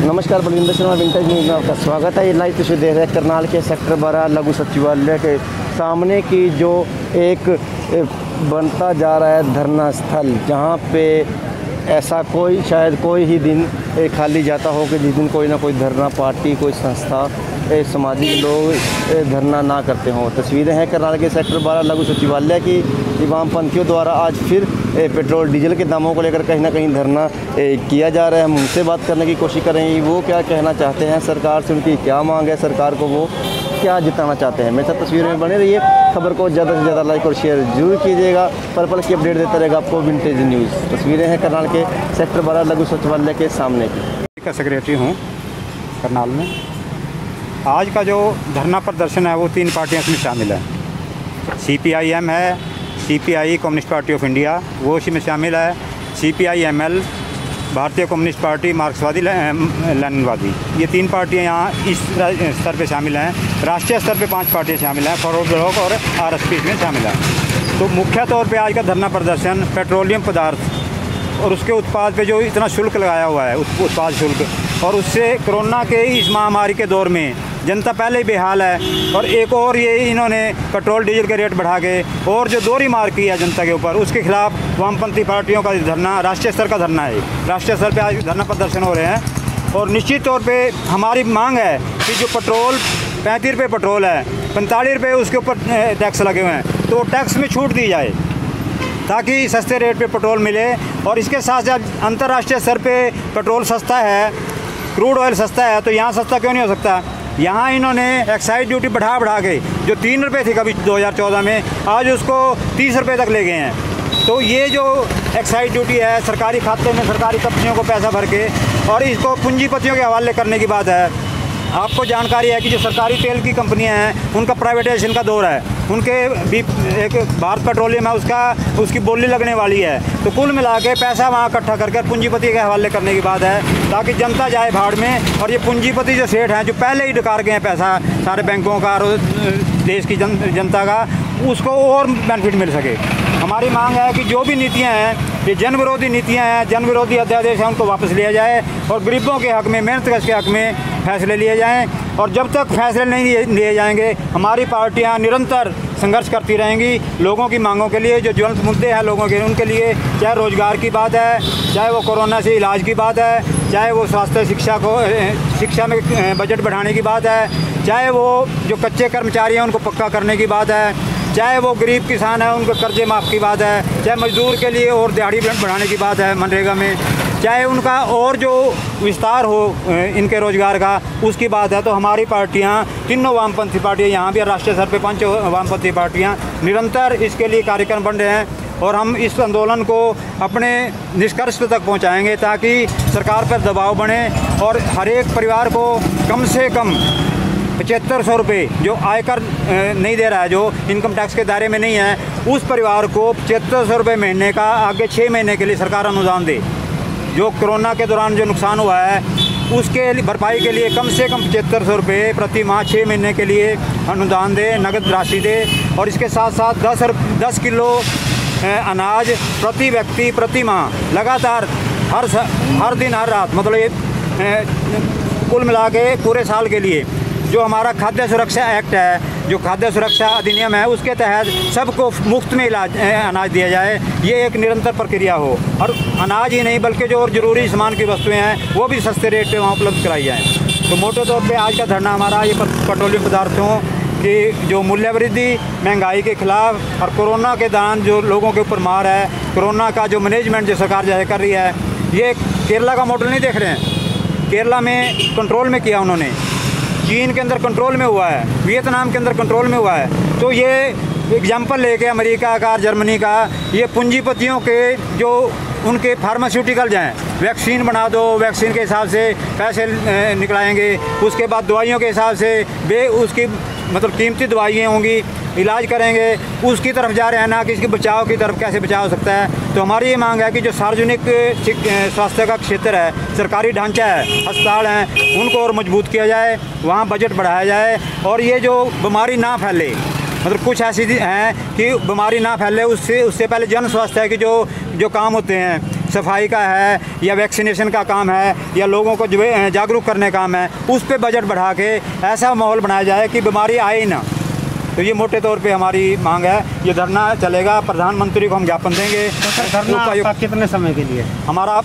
नमस्कार, Balwinder Sharma vintage news में आपका स्वागत है। ये लाइव तस्वीर देख रहे हैं करनाल के सेक्टर 12 लघु सचिवालय के सामने की, जो एक बनता जा रहा है धरना स्थल, जहां पे ऐसा कोई शायद कोई ही दिन खाली जाता हो कि जिस दिन कोई ना कोई धरना पार्टी, कोई संस्था, सामाजिक लोग धरना ना करते हों। तस्वीरें हैं करनाल के सेक्टर 12 लघु सचिवालय की। वामपंथियों द्वारा आज फिर पेट्रोल डीजल के दामों को लेकर कहीं ना कहीं धरना किया जा रहा है। हम उनसे बात करने की कोशिश करेंगे, वो क्या कहना चाहते हैं सरकार से, उनकी क्या मांग है, सरकार को वो क्या जिताना चाहते हैं। मेरे साथ तस्वीरों में बने रहिए। खबर को ज़्यादा से ज़्यादा लाइक और शेयर जरूर कीजिएगा। पल पल की अपडेट देता रहेगा आपको विंटेज न्यूज़। तस्वीरें हैं करनाल के सेक्टर 12 लघु सचिवालय के सामने की। का सेक्रेटरी हूँ करनाल में। आज का जो धरना प्रदर्शन है वो 3 पार्टियां इसमें शामिल है। CPIM है, CPI communist party of India वो इसमें शामिल है, CPI-ML भारतीय कम्युनिस्ट पार्टी मार्क्सवादी लेनिनवादी, ये 3 पार्टियां यहाँ इस स्तर पे शामिल हैं। राष्ट्रीय स्तर पे 5 पार्टियां शामिल हैं, फॉरवर्ड ब्लॉक और RSP इसमें शामिल हैं। तो मुख्य तौर पे आज का धरना प्रदर्शन पेट्रोलियम पदार्थ और उसके उत्पाद पे जो इतना शुल्क लगाया हुआ है, उत्पाद शुल्क, और उससे कोरोना के इस महामारी के दौर में जनता पहले ही बेहाल है, और एक और ये इन्होंने पेट्रोल डीजल के रेट बढ़ा के और जो दोहरी मार की है जनता के ऊपर, उसके खिलाफ वामपंथी पार्टियों का धरना राष्ट्रीय स्तर का धरना है। राष्ट्रीय स्तर पे आज धरना प्रदर्शन हो रहे हैं। और निश्चित तौर पे हमारी मांग है कि जो पेट्रोल 35 रुपये पेट्रोल है, 45 रुपये उसके ऊपर टैक्स लगे हुए हैं, तो टैक्स में छूट दी जाए ताकि सस्ते रेट पे पेट्रोल मिले। और इसके साथ साथ अंतर्राष्ट्रीय स्तर पे पेट्रोल सस्ता है, क्रूड ऑयल सस्ता है, तो यहाँ सस्ता क्यों नहीं हो सकता। यहाँ इन्होंने एक्साइज ड्यूटी बढ़ा के जो 3 रुपये थी कभी 2014 में, आज उसको 30 रुपये तक ले गए हैं। तो ये जो एक्साइज ड्यूटी है सरकारी खाते में सरकारी कंपनियों को पैसा भर के और इसको पूंजीपतियों के हवाले करने की बात है। आपको जानकारी है कि जो सरकारी तेल की कंपनियां हैं उनका प्राइवेटाइजेशन का दौर है, उनके भी एक भारत पेट्रोलियम है उसकी बोली लगने वाली है। तो कुल मिला के पैसा वहाँ इकट्ठा करके पूंजीपति के हवाले करने की बात है ताकि जनता जाए भाड़ में। और ये पूंजीपति जो सेठ हैं जो पहले ही डकार गए हैं पैसा सारे बैंकों का और देश की जनता का, उसको और बेनिफिट मिल सके। हमारी मांग है कि जो भी नीतियाँ हैं, ये जन विरोधी नीतियाँ हैं, जन विरोधी अध्यादेश हैं, उनको वापस लिया जाए और गरीबों के हक़ में, मेहनत कश के हक़ में फैसले लिए जाएं। और जब तक फैसले नहीं लिए जाएंगे हमारी पार्टियां निरंतर संघर्ष करती रहेंगी लोगों की मांगों के लिए। जो ज्वलंत मुद्दे हैं लोगों के, उनके लिए, चाहे रोज़गार की बात है, चाहे वो कोरोना से इलाज की बात है, चाहे वो स्वास्थ्य शिक्षा में बजट बढ़ाने की बात है, चाहे वो जो कच्चे कर्मचारी हैं उनको पक्का करने की बात है, चाहे वो गरीब किसान हैं उनको कर्जे माफ़ की बात है, चाहे मजदूर के लिए और दिहाड़ी बढ़ाने की बात है मनरेगा में, चाहे उनका और जो विस्तार हो इनके रोज़गार का, उसकी बात है। तो हमारी पार्टियां, तीनों वामपंथी पार्टियां, यहाँ भी राष्ट्रीय स्तर पे 5 वामपंथी पार्टियां निरंतर इसके लिए कार्यक्रम बन रहे हैं। और हम इस आंदोलन को अपने निष्कर्ष तक पहुँचाएँगे ताकि सरकार पर दबाव बने और हर एक परिवार को कम से कम 7500 रुपये जो आयकर नहीं दे रहा है, जो इनकम टैक्स के दायरे में नहीं है, उस परिवार को 7500 रुपये महीने का आगे 6 महीने के लिए सरकार अनुदान दे। जो कोरोना के दौरान जो नुकसान हुआ है उसके भरपाई के लिए कम से कम 7500 रुपये प्रति माह 6 महीने के लिए अनुदान दे, नगद राशि दे। और इसके साथ साथ 10 किलो अनाज प्रति व्यक्ति प्रति माह लगातार हर दिन हर रात, मतलब ये कुल मिला के पूरे साल के लिए जो हमारा खाद्य सुरक्षा एक्ट है, जो खाद्य सुरक्षा अधिनियम है, उसके तहत सबको मुफ्त में अनाज दिया जाए। ये एक निरंतर प्रक्रिया हो और अनाज ही नहीं बल्कि जो और ज़रूरी सामान की वस्तुएं हैं वो भी सस्ते रेट पे वहाँ उपलब्ध कराई जाएँ। तो मोटे तौर पे आज का धरना हमारा ये पेट्रोलियम पदार्थों की जो मूल्य वृद्धि, महंगाई के खिलाफ और कोरोना के दौरान जो लोगों के ऊपर मार है, कोरोना का जो मैनेजमेंट जो सरकार जो है कर रही है, ये केरला का मॉडल नहीं देख रहे हैं। केरला में कंट्रोल में किया उन्होंने, चीन के अंदर कंट्रोल में हुआ है, वियतनाम के अंदर कंट्रोल में हुआ है। तो ये एग्जाम्पल लेके अमेरिका का, जर्मनी का, ये पूंजीपतियों के जो उनके फार्मास्यूटिकल्स हैं, वैक्सीन बना दो, वैक्सीन के हिसाब से पैसे निकलाएंगे, उसके बाद दवाइयों के हिसाब से उसकी मतलब कीमती दवाइयाँ होंगी, इलाज करेंगे, उसकी तरफ जा रहे हैं ना कि इसके बचाव की तरफ कैसे बचाव हो सकता है। तो हमारी ये मांग है कि जो सार्वजनिक स्वास्थ्य का क्षेत्र है, सरकारी ढांचा है, अस्पताल हैं, उनको और मजबूत किया जाए, वहाँ बजट बढ़ाया जाए और ये जो बीमारी ना फैले, मतलब कुछ ऐसी हैं कि बीमारी ना फैले, उससे पहले जन स्वास्थ्य है कि जो काम होते हैं सफाई का है या वैक्सीनेशन का काम है या लोगों को जागरूक करने का काम है, उस पर बजट बढ़ा के ऐसा माहौल बनाया जाए कि बीमारी आए ही ना। तो ये मोटे तौर पे हमारी मांग है। ये धरना चलेगा, प्रधानमंत्री को हम ज्ञापन देंगे। तो धरना आपका कितने समय के लिए? हमारा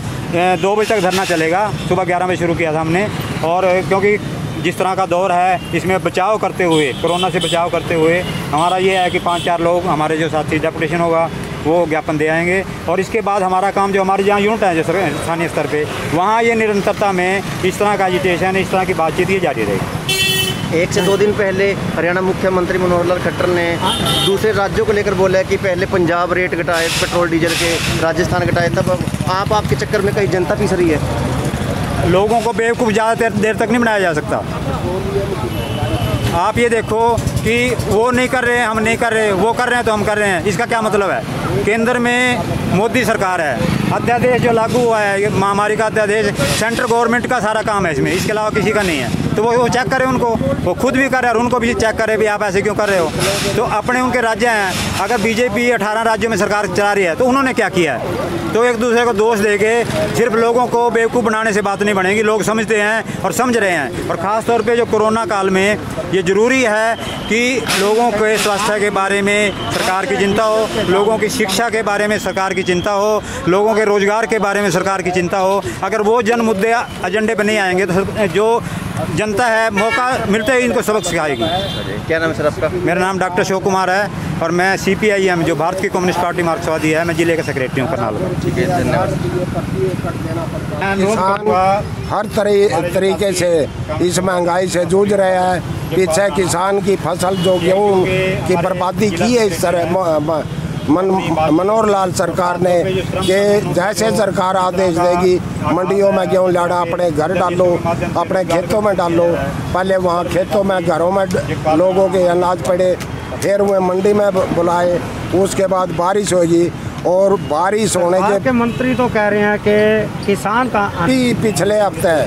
2 बजे तक धरना चलेगा। सुबह 11 बजे शुरू किया था हमने, और क्योंकि जिस तरह का दौर है इसमें बचाव करते हुए, कोरोना से बचाव करते हुए हमारा ये है कि 5-4 लोग हमारे जो साथी डेपुटेशन होगा वो ज्ञापन दे आएंगे। और इसके बाद हमारा काम जो हमारे जहाँ यूनिट है जो स्थानीय स्तर पे, वहाँ ये निरंतरता में इस तरह का एजिटेशन, इस तरह की बातचीत ये जारी रहेगी। 1 से 2 दिन पहले हरियाणा मुख्यमंत्री मनोहर लाल खट्टर ने दूसरे राज्यों को लेकर बोला है कि पहले पंजाब रेट घटाए पेट्रोल डीजल के, राजस्थान घटाए, तब आपके चक्कर में कहीं जनता पीस रही है। लोगों को बेवकूफ़ ज़्यादा देर तक नहीं बनाया जा सकता। आप ये देखो कि वो नहीं कर रहे हैं, हम नहीं कर रहे, वो कर रहे हैं तो हम कर रहे हैं, इसका क्या मतलब है? केंद्र में मोदी सरकार है, अध्यादेश जो लागू हुआ है महामारी का अध्यादेश, सेंट्रल गवर्नमेंट का सारा काम है इसमें, इसके अलावा किसी का नहीं है। तो वो चेक करें उनको, वो खुद भी कर रहे हैं और उनको भी चेक करें भी आप ऐसे क्यों कर रहे हो। तो अपने उनके राज्य हैं, अगर बीजेपी 18 राज्यों में सरकार चला रही है तो उन्होंने क्या किया है? तो एक दूसरे को दोष देके सिर्फ लोगों को बेवकूफ़ बनाने से बात नहीं बनेगी। लोग समझते हैं और समझ रहे हैं, और ख़ास तौर पे जो कोरोना काल में ये ज़रूरी है कि लोगों के स्वास्थ्य के बारे में सरकार की चिंता हो, लोगों की शिक्षा के बारे में सरकार की चिंता हो, लोगों के रोज़गार के बारे में सरकार की चिंता हो। अगर वो जन मुद्दे एजेंडे पर नहीं आएंगे तो जो जनता है मौका मिलते ही इनको सबक सिखाएगी। क्या नाम है सर आपका? मेरा नाम डॉक्टर अशोक कुमार है और मैं CPIM जो भारत की कम्युनिस्ट पार्टी मार्क्सवादी है, मैं जिले का सेक्रेटरी हूँ करनाल में। ठीक है, धन्यवाद। किसान हर तरीके से इस महंगाई से जूझ रहे हैं। पीछे किसान की फसल जो गेहूँ की बर्बादी की है इस तरह मनोहर लाल सरकार ने, कि जैसे सरकार आदेश देगी मंडियों में गेहूँ लाना, अपने घर डालो, अपने खेतों में डालो। पहले वहाँ खेतों में, घरों में लोगों के अनाज पड़े, फिर वह मंडी में बुलाए, उसके बाद बारिश होगी। और बारिश होने के मंत्री तो कह रहे हैं कि किसान का पिछले हफ्ते,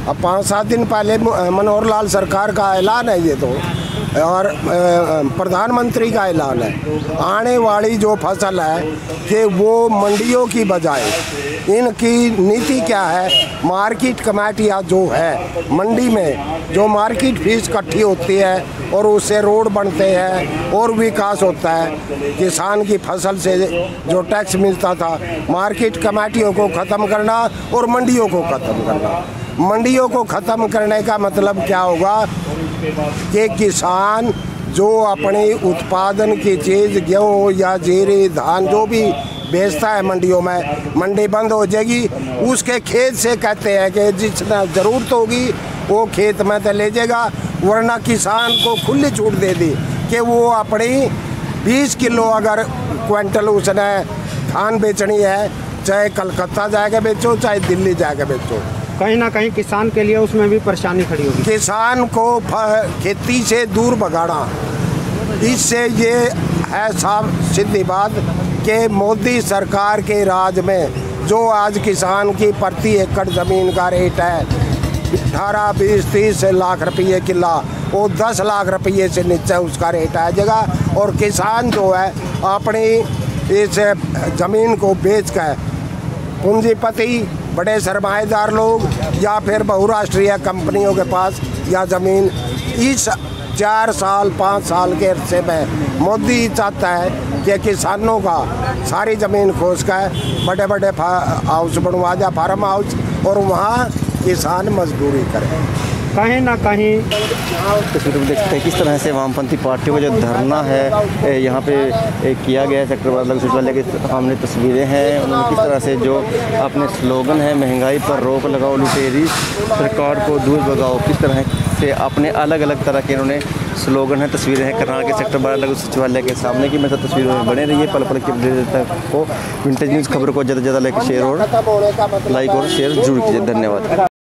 अब 5-7 दिन पहले मनोहर लाल सरकार का ऐलान है ये तो, और प्रधानमंत्री का ऐलान है। आने वाली जो फसल है कि वो मंडियों की बजाय इनकी नीति क्या है, मार्केट कमेटियाँ जो है मंडी में जो मार्केट फीस इकट्ठी होती है और उससे रोड बनते हैं और विकास होता है। किसान की फसल से जो टैक्स मिलता था, मार्केट कमेटियों को ख़त्म करना और मंडियों को ख़त्म करना। मंडियों को ख़त्म करने का मतलब क्या होगा कि किसान जो अपनी उत्पादन की चीज़ गेहूँ या जीरी धान जो भी बेचता है मंडियों में, मंडी बंद हो जाएगी। उसके खेत से कहते हैं कि जितना ज़रूरत होगी वो खेत में तो ले जाएगा, वरना किसान को खुली छूट दे दी कि वो अपनी 20 किलो अगर क्विंटल उसने धान बेचनी है, चाहे कलकत्ता जाके बेचो चाहे दिल्ली जाके बेचो। कहीं ना कहीं किसान के लिए उसमें भी परेशानी खड़ी होगी। किसान को खेती से दूर भगाना, इससे ये है साफ सीधी बात कि मोदी सरकार के राज में जो आज किसान की प्रति एकड़ ज़मीन का रेट है 18, 20, 30 लाख रुपये किला, वो 10 लाख रुपये से नीचे उसका रेट आ जाएगा। और किसान जो है अपनी इस ज़मीन को बेच कर पूंजीपति, बड़े सरमाएदार लोग या फिर बहुराष्ट्रीय कंपनियों के पास या ज़मीन, इस 4 साल 5 साल के अरसे में मोदी चाहता है कि किसानों का सारी ज़मीन खोज कर बड़े बड़े हाउस बनवा दिया, फार्म हाउस, और वहाँ किसान मजदूरी करें। कहीं ना कहीं तस्वीर में देखते हैं किस तरह से वामपंथी पार्टियों का जो धरना है यहाँ पे किया गया है। सेक्टर 12 लघु सचिवालय के सामने तस्वीरें हैं। उन्होंने किस तरह से जो अपने स्लोगन है, महंगाई पर रोक लगाओ, लुटेरी सरकार को दूर भगाओ, किस तरह से अपने अलग अलग तरह के इन्होंने स्लोगन है। तस्वीरें हैं करनाल के सेक्टर 12 लघु सचिवालय के सामने की। मैं सब तस्वीरों में बने रहिए, पल पल के तक को विंटेज न्यूज़ खबर को ज़्यादा से ज़्यादा लाइक शेयर और शेयर जरूर कीजिए। धन्यवाद।